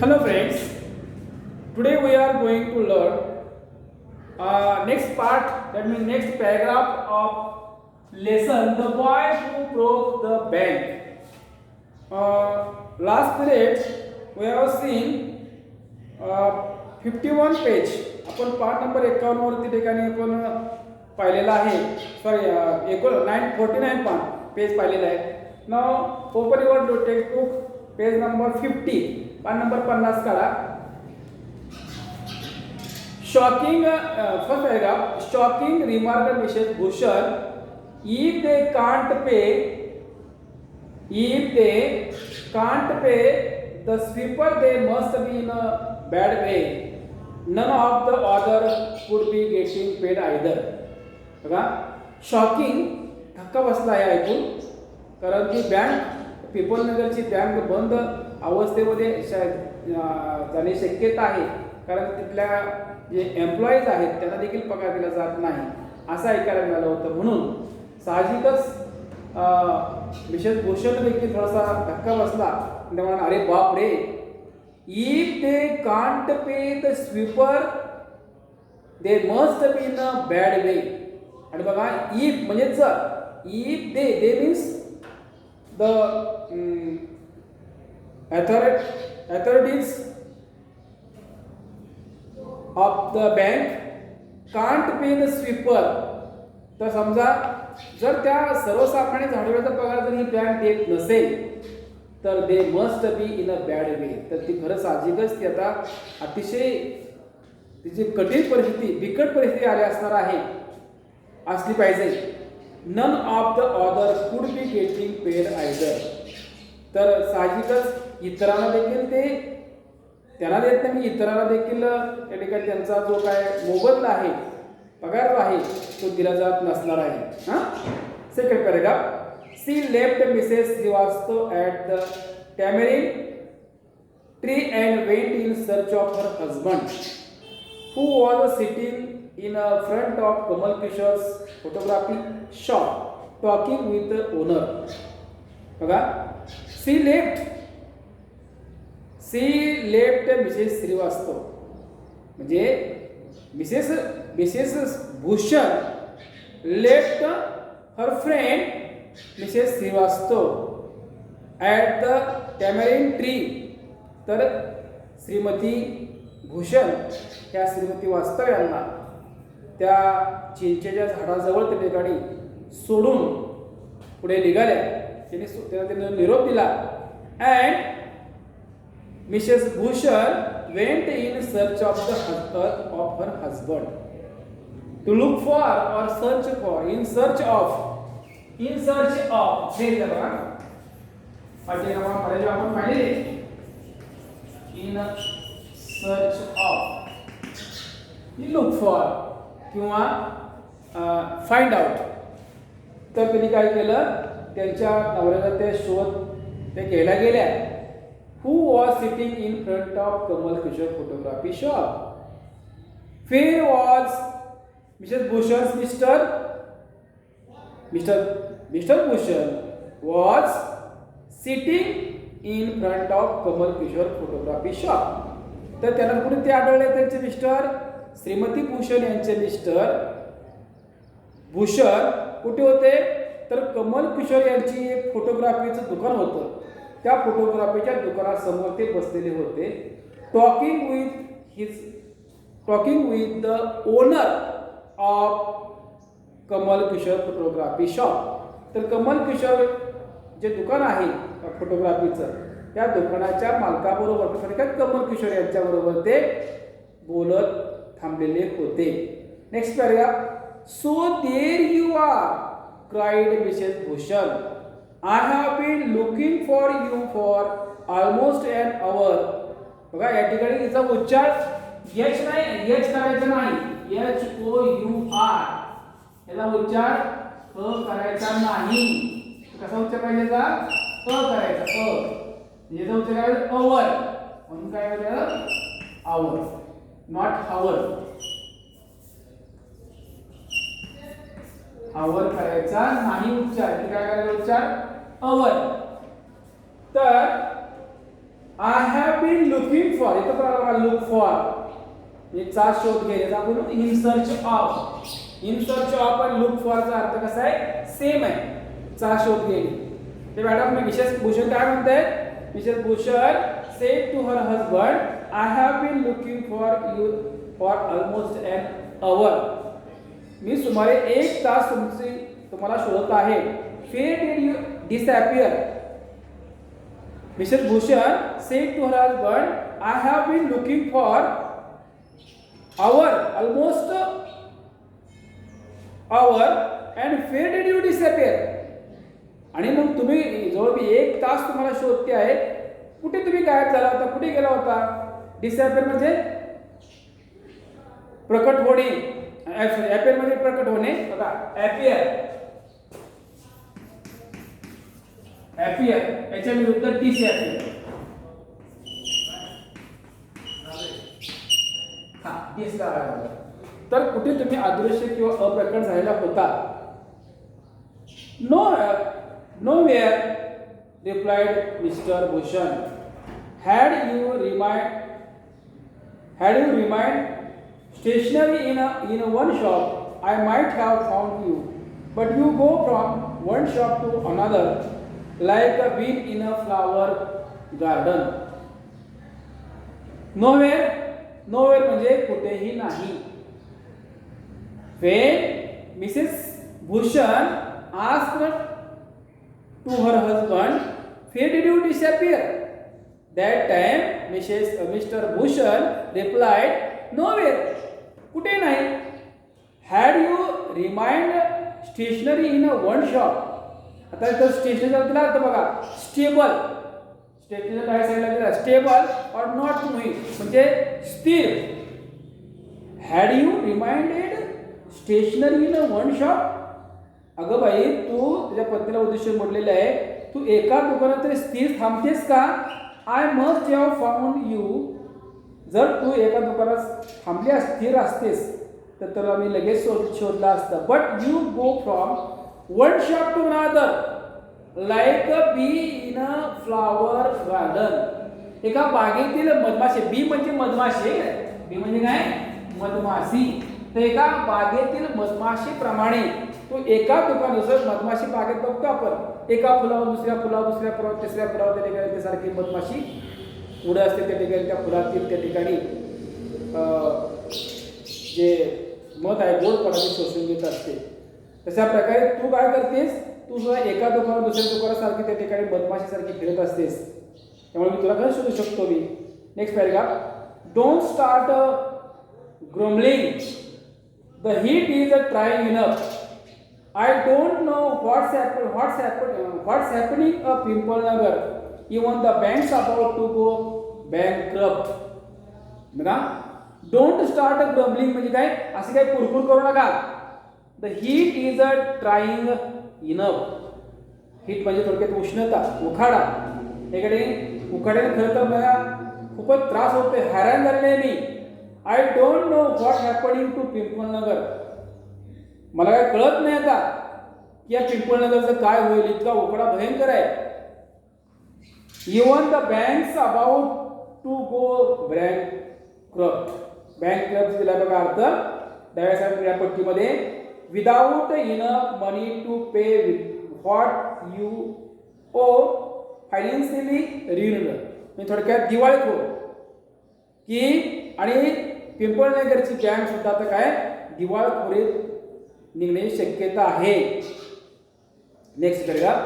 Hello friends, today we are going to learn next part, that means next paragraph of lesson, the boy who broke the bank. Last period we have seen 51 page, आपण part number 51 वरती ठिकाणी आपण पाहिलेला आहे. Sorry 49 page पाहिलेला आहे. नाव open your textbook, page number 50, पान नंबर 50 काढा. Shocking first paragraph. Shocking remark Mrs Bhushan, if they can't pay the sweeper, they must be in a bad way. None of the other could be getting paid either. बघा, shocking, धक्का बसला आहे ऐकून, कारण की bank, people नगरची bank बंद अवस्थेमध्ये जाणे शक्यता आहे, कारण तिथल्या जे एम्प्लॉईज आहेत त्यांना देखील पगार दिला जात नाही असं ऐकायला मिळालं होतं. म्हणून साहजिकच मिसेस भूषण देखील थोडासा धक्का बसला. म्हणाला, अरे बाप रे, if they can't pay the sweeper they must be in a bad way. आणि बघा, इफ म्हणजे जर, if they means the authorities of the bank can't pay the sweeper. तर समजा जर त्या सर्वसामान्य झाडूचा पगार जर ही बँक देत नसेल तर they must be in a bad way. तर ती खरं साहजिकच ती आता अतिशय तिची कठीण परिस्थिती, बिकट परिस्थिती आली असणार आहे, असली पाहिजे. None of the other could be getting paid either. तर साहजिकच इतरांना देखील ते त्यांना देत नाही, इतरांना देखील त्या ठिकाणी त्यांचा जो काय मोबदला आहे, पगार जो आहे तो दिला जात नसणार आहे. Second paragraph. She left Mrs Shrivastava at the tamarind tree and went in search of her husband who was sitting in front of Kamal Kishore's photography shop talking with the owner. बघा, सी लेफ्ट मिसेस श्रीवास्तव म्हणजे Mrs Bhushan left her friend Mrs Shrivastava at the tamarind tree. तर श्रीमती भूषण ह्या श्रीमती वास्तव यांना त्या चिंचेच्या झाडाजवळ त्या ठिकाणी सोडून पुढे निघाल्या. त्यांना निरोप दिला. And Mrs Bhushan went in search of her husband to look for or search for, in search of हे बघा पाठी मध्ये आपण पाहिले in search of, look for किंवा फाइंड आउट. तर त्यांनी काय केलं, त्यांच्या नवऱ्याचा ते शोध ते घ्यायला गेल्या. Who was sitting in front of Kamal Kishore photography shop? Where was Mrs. Bhushan's Mr. Bhushan was sitting in front of Kamal Kishore photography shop. तर त्यांना कुठे ते आढळले, त्यांचे मिस्टर श्रीमती भूषण यांचे मिस्टर भूषण कुठे होते, तर कमल किशोर यांची एक फोटोग्राफीचं दुकान होतं. त्या फोटोग्राफीच्या दुकानासमोर ते बसलेले होते. Talking with the owner of Kamal Kishore photography shop. तर कमल किशोर जे दुकान आहे फोटोग्राफीचं, त्या दुकानाच्या मालकाबरोबर थोडक्यात कमल किशोर यांच्याबरोबर ते बोलत थांबलेले होते. Next paragraph. So there you are cried Mrs Bhushan, I have been looking for you for almost an hour. बघा, या ठिकाणी तिचा उच्चार एच नाही, एच करायचा नाही, HOUR याचा उच्चार करायचा नाही. कसा उच्चार पाहिजे का, करायचा, याचा उच्चार करायचा अवर, म्हणून काय करायचं, आवर, नॉट हावर. आवर करायचा नाही, उच्चार काय करायचा, उच्चार. तर Mrs Bhushan, Mr Bhushan was sitting in front of Kamal Kishore photography shop. Where was Mrs Bhushan at the tamarind tree talking with owner. बघा, या ठिकाणी तिचा उच्चार एच नाही, एच करायचा नाही, याचा उच्चार करायचा अवर, नॉट हावर. तर I have been looking for, इथं पण लुक फॉर चा शोध घेणे, आपण in search of. In search of आणि लुक फॉरचा अर्थ कसा आहे, सेम आहे, चा शोध घेणे. ते मॅडम मिसेस भूषण काय म्हणतायत, Mrs Bhushan said to her husband, I have been looking for you for almost an hour. मी सुमारे 1 तास तुम्हाला शोधत आहे. Where did you disappear? Mrs. Bhushan said to her husband, I have been looking for hour, almost hour, and where did you disappear? आणि मग तुम्ही जवळ मी 1 तास तुम्हाला शोधते आहे, कुठे तुम्ही गायब झाला होता, कुठे गेला होता. डिसअपियर म्हणजे प्रकट होणे, अपियर म्हणजे प्रकट होणे. बघा अपियर, अपियर याच्या विरुद्ध डिसअपियर. हा डिसला. तर कुठे तुम्ही अदृश्य किंवा अप्रकट झालेला होता. Nowhere, replied Mr. Bhushan. Had you remained stationary in one shop, I might have found you. But you go from one shop to another like a bee in a flower garden. Nowhere म्हणजे कुठेही नाही. When Mrs. Bhushan asked to her husband, where did you disappear? That time Mr. Bhushan replied, nowhere, कुठे नाही. Had you remained stationary in a one shop? आता इथं स्टेशनरीचा अर्थ अर्थ बघा, स्टेबल. स्टेशनरीच्या काय साईडला दिला, स्टेबल और नॉट मूव्हिंग म्हणजे स्थिर. Had you reminded stationery in a one shop. अगं बाई, तू तुझ्या पत्नीला उद्देशून म्हटलेलं आहे, तू एका दुकानात तरी स्थिर थांबतेस का. I must have found you. जर तू एका दुकानात थांबली स्थिर असतेस तर आम्ही लगेच शोधला असतं. But you go from one shop to another like a bee in a flower garden. एका बागेतील मधमाशी, बी म्हणजे मधमाशी, बी म्हणजे काय, मधमाशी. तर एका बागेतील मधमाशीप्रमाणे तो एका दुकानात, मधमाशी बागेत बघतो आपण, एका फुलावर दुसऱ्या फुलावर, दुसऱ्या फुलावर, तिसऱ्या फुलावर, त्या ठिकाणी त्यासारखी मधमाशी उडे असते. त्या ठिकाणी त्या फुलातील त्या ठिकाणी जे मध आहे गोडपणाने शोषून घेत असते. तशा प्रकारे तू काय करतेस, तू सुद्धा एका दुकानावर दुसऱ्या दुकानासारखी त्या ठिकाणी मधमाशीसारखी फिरत असतेस. त्यामुळे मी तुला कसं शोधू शकतो मी. Next paragraph. Don't start grumbling, the heat is trying enough. I don't know what's happening at Pimple Nagar. Even the bank's about to go bankrupt. बघा, don't start grumbling म्हणजे काय, असे काय कुरकुर करू नका. The heat is trying enough. Heat म्हणजे थोडक्यात उष्णता, उखाडा. एकडे उखाड्याने खरं तर मला खूपच त्रास होतोय, हैराण झालेले आहे मी. I don't know what happening to Pimple Nagar. मला काय कळत नाही आता की या पिंपळनगरचं काय होईल, इतका उकडा भयंकर आहे. Even the banks about to go bankrupt. Bankrupt दिला बघा अर्थ डाव्या साईडच्या पट्टीमध्ये. Without enough money to pay what you owe, financially ऋण. मी थोडक्यात दिवाळखोर की, आणि पिंपळनगरची बँक सुद्धा आता काय दिवाळखोरीत निघण्याची शक्यता आहे. Next paragraph.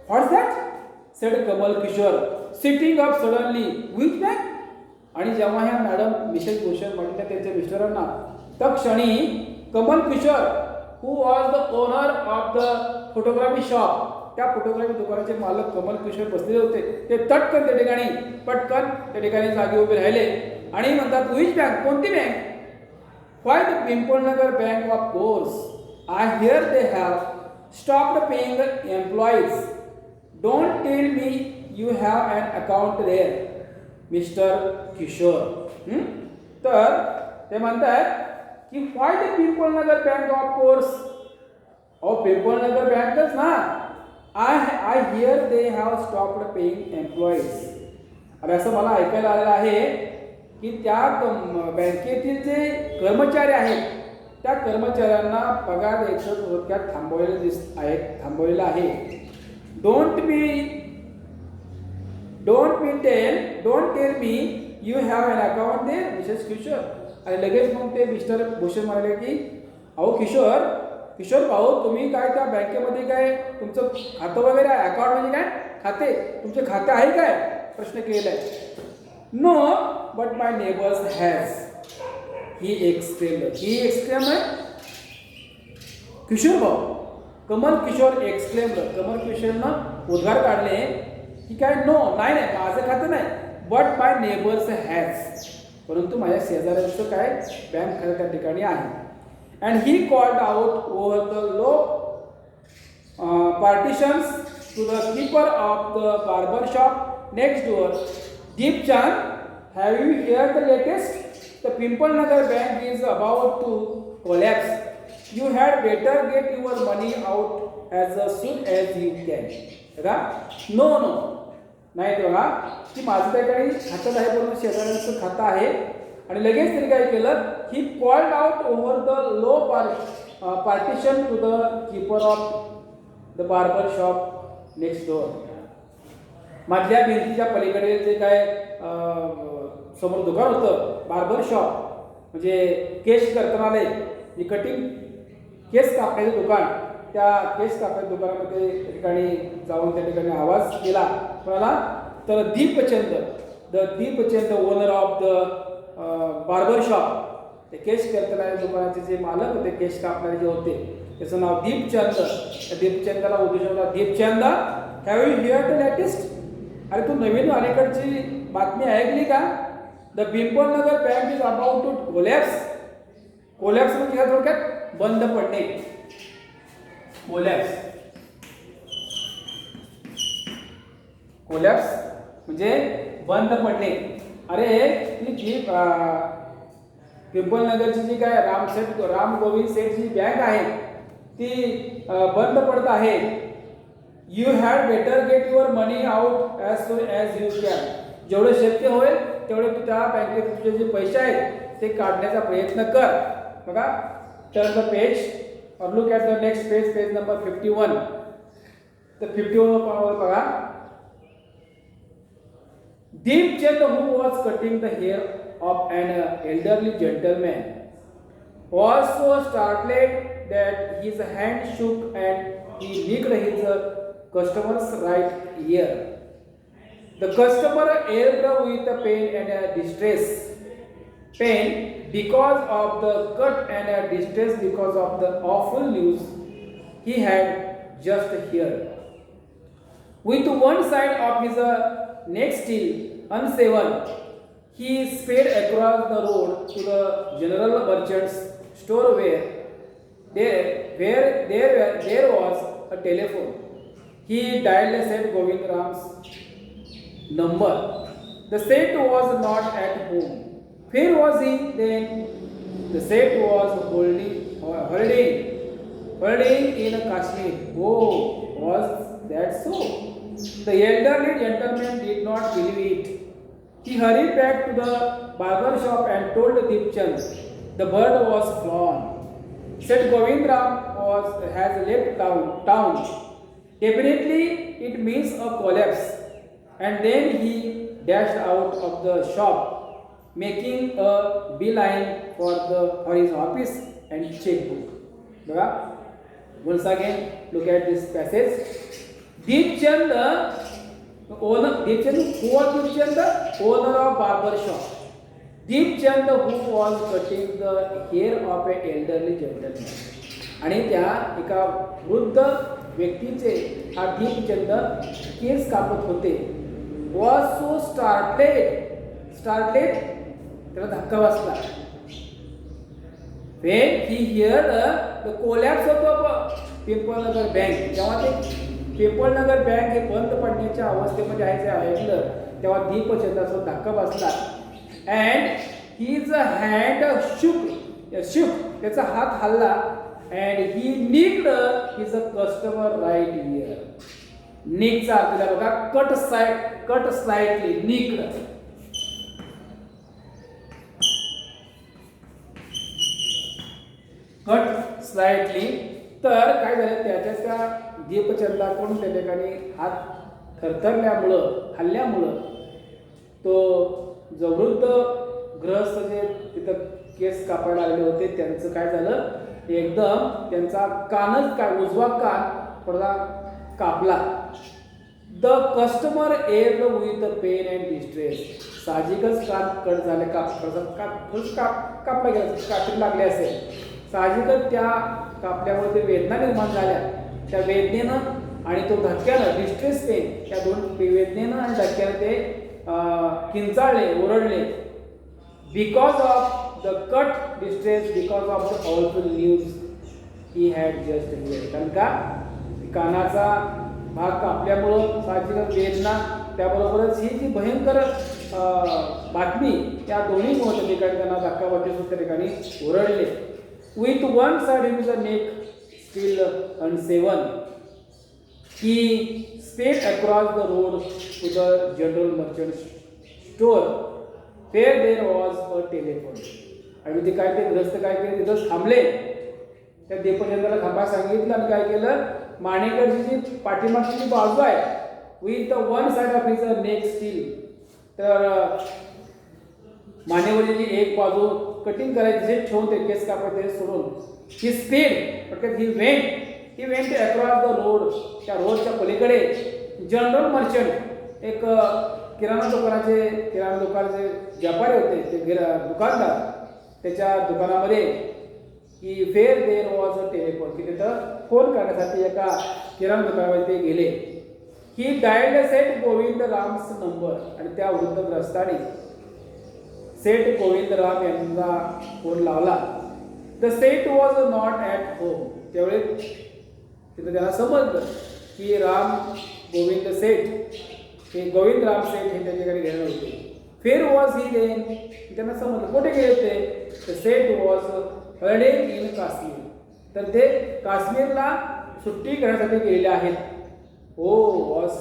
What's that said Kamal Kishore sitting up suddenly. Which bank. आणि जेव्हा ह्या मॅडम मिसेस भूषण म्हटल्या त्यांच्या मिस्टरांना, तत्क्षणी Kamal Kishore who was the owner of the photography shop, त्या फोटोग्राफी दुकानाचे मालक कमल किशोर बसलेले होते. ते पटकन त्या ठिकाणी जागी उभे राहिले आणि म्हणतात, विच बँक, कोणती bank. Why the Pimple Nagar Bank, of course. I hear they have stopped paying employees. Don't tell me you have an account there, Mr. Kishore. तर ते म्हणतात की why the Pimple Nagar Bank, of course. Pimple Nagar Bankच ना. I hear they have stopped paying employees. आणि असं मला ऐकायला आलेलं आहे की त्या बँकेतील जे कर्मचारी आहेत त्या कर्मचाऱ्यांना पगार द्यायचं थोडक्यात थांबवलेलं आहे. Don't tell me you have an account there Mrs Kishore. आणि लगेच मग ते मिस्टर भूषण म्हणाले की अहो किशोर भाऊ, तुम्ही काय त्या बँकेमध्ये काय तुमचं खातं वगैरे आहे? अकाउंट म्हणजे काय? खाते. तुमचे खाते आहे काय? प्रश्न केलेला आहे. No but my neighbours has, he exclaim आहे किशोर भाऊ. कमल किशोरनं उद्गार काढले की काय नो, नाही माझं खातं नाही, बट माय नेबर्स हॅज, परंतु माझ्या शेजाऱ्यांचं काय बँक खातं त्या ठिकाणी आहे. And he called out over the low partitions to the keeper of the barber shop next door. Deepchand, have you heard the latest? The Pimple Nagar bank is about to collapse. You had better get your money out as soon as you can. बघा, no नाही बघा की माझं त्या काही खातं आहे, परंतु शेजाऱ्यांचं खातं आहे. आणि लगेच त्यांनी काय केलं, he called out over the low partition to the keeper of the barber shop next door. मधल्या भिंतीच्या पलीकडे जे काय समोर दुकान होतं बार्बर शॉप, म्हणजे केस कर्तनालय, जी कटिंग केस कापण्याचं दुकान, त्या केस कापण्याच्या दुकानामध्ये ठिकाणी जाऊन त्या ठिकाणी आवाज केला कोणाला, तर Deepchand owner of the barber shop, ते केस कर्तनालय दुकानाचे जे मालक होते, केस कापणारे जे होते, त्याचं नाव दीपचंद. दीपचंदाला उद्देशून, Deepchand have you hear the latest? अरे तू नवीन अलीकडची बातमी ऐकली का? The Pimpal Nagar bank is about to collapse. Collapse म्हणजे थोडक्यात बंद पडणे. कोलॅप्स म्हणजे बंद पडणे. अरे ती जी पिंपल नगरची जी काय राम गोविंद सेठ जी बँक आहे ती बंद पडत आहे. You had better get your money out as soon as you can. जेवढं शक्य होईल तेवढे तू त्या बँकेत तुझे जे पैसे आहेत ते काढण्याचा प्रयत्न कर. बघा, टर्न द पेज और look at the next page number 51. तर 51 बघा, Deepchand, who was cutting the hair of an elderly gentleman, was so startled that his hand shook and he nicked his customer's right ear. The customer yelled with pain and distress. Pain because of the cut and distress because of the awful news he had just heard. With one side of his neck still unsaven, he sped across the road to the general merchant's store where there was a telephone. He dialed Seth Govindram's number. The Seth was not at home. Where was he then? The Seth was holiday in Kashmir. Oh, was that so? The elderly gentleman did not believe it. He hurried back to the barber shop and told Deepchand the bird was flown. Said Govindram has left town. Definitely it means a collapse. And then he dashed out of the shop, making a beeline for his office and checkbook. Once again, look at this passage. Deepchand, who was Deepchand? Owner of barber shop. Deepchand, who was cutting the hair of an elderly gentleman. आणि त्या एका वृद्ध व्यक्तीचे हा दीपचंद केस कापत होते. Was so startled, त्याला धक्का बसला. When he heard the collapse of the pimple Nagar bank, जेव्हा ते पिंपल नगर बँक हे बंद पडण्याच्या अवस्थेमध्ये आहे जे ऐकलं तेव्हा दीपचंदाचा धक्का बसला. अँड हिज हँड शुक, त्याचा हात हल्ला. And he nicked his customer right ear. निकचा अर्थ दिला बघा, cut slightly, nick, cut slightly. तर काय झालं, त्याच्या त्या दीपचंदाकडून त्या ठिकाणी हात हल्ल्यामुळं तो जो वृद्ध गृहस्थ जे तिथं केस कापायला आलेले होते त्यांचं काय झालं, एकदम त्यांचा कानच काय उजवा कान थोडा कापला. The customer aid with pain and distress. साहजिकच कान कट झाले, कापला गेला, कापीत लागले असेल. साहजिकच त्या कापल्यामुळे ते वेदना निर्माण झाल्या. त्या वेदनेनं आणि तो धक्क्यानं, डिस्ट्रेस पेन, त्या दोन वेदनेनं आणि धक्क्यानं ते किंचाळले, ओरडले. Because of the cut distress, because of the awful news he had just heard. कारण का कानाचा भाग कापल्यामुळं साहजिकच वेदना, त्याबरोबरच ही जी भयंकर बातमी, त्या दोन्हीमुळे त्या ठिकाणी त्यांना धक्काबक्की त्या ठिकाणी ओरडले. With one side in the neck still unshaven, he sped across the road to the general merchant store where there was a telephone. आणि ते काय, ते ग्रस्त काय केले, तिथं थांबले. त्या दीपचंदाला थांबा सांगितलं आणि काय केलं, मानेकडची जी पाठीमागची जी बाजू आहे, with the one side of his neck steel, तर मानेवरील एक बाजू कटिंग करायची, जे ठेवून ते केस कापायचे सोडून, ही स्पीड पटकन he went across the road. त्या रोडच्या पलीकडे जनरल मर्चंट, एक किराणा दुकानाचे व्यापारी होते, ते दुकानदार, त्याच्या दुकानामध्ये की फेर देर वॉज अ टेलिफोन, की तिथं फोन करण्यासाठी एका किराणा दुकानामध्ये ते गेले. He dialled Seth Govind Ram's number, आणि त्या वृद्धग्रस्ताने सेठ गोविंद राम यांना फोन लावला. The Seth was not at home. त्यावेळी तिथं त्यांना समजलं की गोविंद राम सेठ हे त्या ठिकाणी गेले होते. फेर वॉज ही देन, त्यांना समजलं कुठे गेले होते. The Seth was holiday in Kashmir, तर ते काश्मीरला सुट्टी करण्यासाठी गेलेले आहेत. ओ वॉज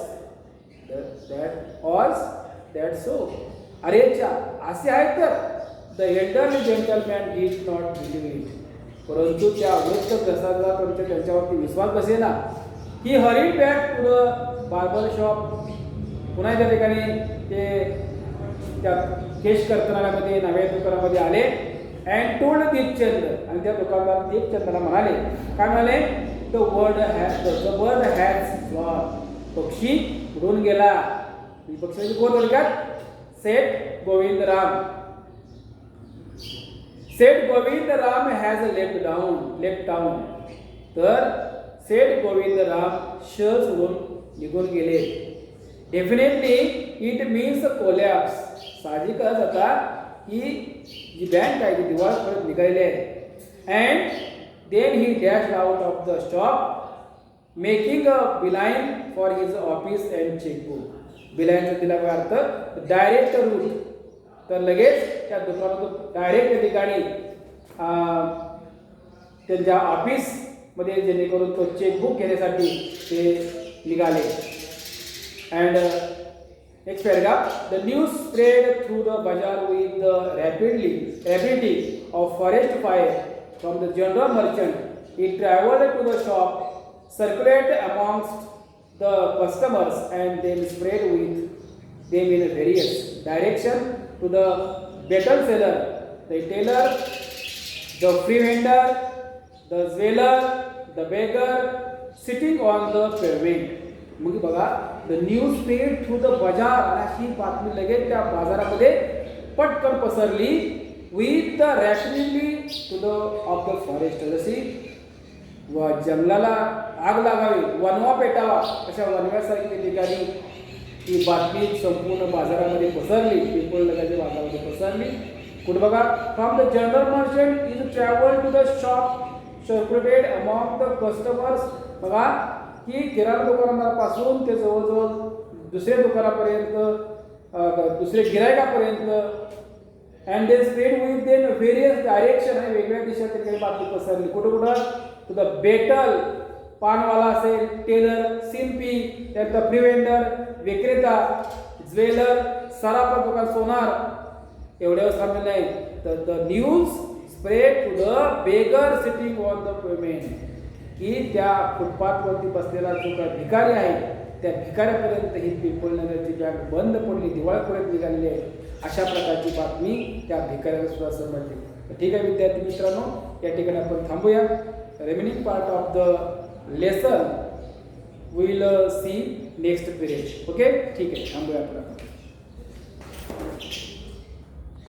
दॅट सो, अरेच्या असे आहेत. तर the elderly gentleman did not believe it. परंतु त्या वृद्ध ग्रस्ताला त्यांच्यावरती विश्वास बसेना. He hurried back to the barber shop. पुन्हा त्या ठिकाणी ते त्या केश कर्तनालयामध्ये, नव्या दुकानामध्ये आले. अँड टोल्ड दीपचंद, आणि त्या दुकानदार दीपचंदाला म्हणाले, काय म्हणाले, द बर्ड हॅज फ्लॉन. पक्षी उडून गेला. पक्षी कोण ओळखात, Seth Govind Ram. Seth Govind Ram has left town. तर सेठ गोविंद राम शहर सोडून निघून गेले. Definitely it means collapse. साहजिकच आता ही जी बँक आहे ती दिवाळी परत निघालेली आहे. And then he dash out of the shop making a beeline for his office and chequebook. बिलाईनचा दिला काय अर्थ, डायरेक्ट रूट. तर लगेच त्या दुकानातून डायरेक्ट त्या ठिकाणी त्यांच्या ऑफिसमध्ये जेणेकरून तो चेकबुक घेण्यासाठी ते निघाले. And next paragraph, the news spread through the bazaar with the rapidity of forest fire from the general merchant. It travelled to the shop, circulate amongst the customers and then spread with them in various direction to the betel seller, the retailer, the free vendor, the jeweler, the beggar sitting on the pavement. मग बघा, the news spread through the बाजार, आणि ही बातमी लगेच त्या बाजारामध्ये पटकन पसरली. with the rapidly to the of the forest. जशी जंगलाला आग लागावी, वनवा पेटावा, अशा वनव्यासारखी ठिकाणी ही बातमी संपूर्ण बाजारामध्ये पसरली. पिंपळ नगरच्या बाजारामध्ये पसरली. कुठे बघा, from the general merchant is travel to the shop circulated among the customers. बघा, की किराणा दुकानदारापासून ते जवळजवळ दुसऱ्या दुकानापर्यंत, दुसऱ्या गिरायकापर्यंत. And they spread with then various direction, आणि वेगवेगळ्या दिशा ठिकाणी बातमी पसरली. कुठं टू द बेटल पानवाला असेल, टेलर, शिंपी, त्यानंतर प्रिव्हेंडर, विक्रेता, ज्वेलर, सराफा दुकान, सोनार एवढ्यावर थांबले नाही तर the news spread to the beggar sitting on the pavement, की त्या फुटपाथवरती बसलेला जो काही भिकारी आहे त्या भिकाऱ्यापर्यंत ही पिंपळनगरची बँक बंद पडली, दिवाळखोरीत निघालेली आहे, अशा प्रकारची बातमी त्या भिकाऱ्याला सुद्धा समजली. ठीक आहे विद्यार्थी मित्रांनो, या ठिकाणी आपण थांबूया. Remaining part of the lesson will see next period. Okay, ठीक आहे, थांबूया आपण.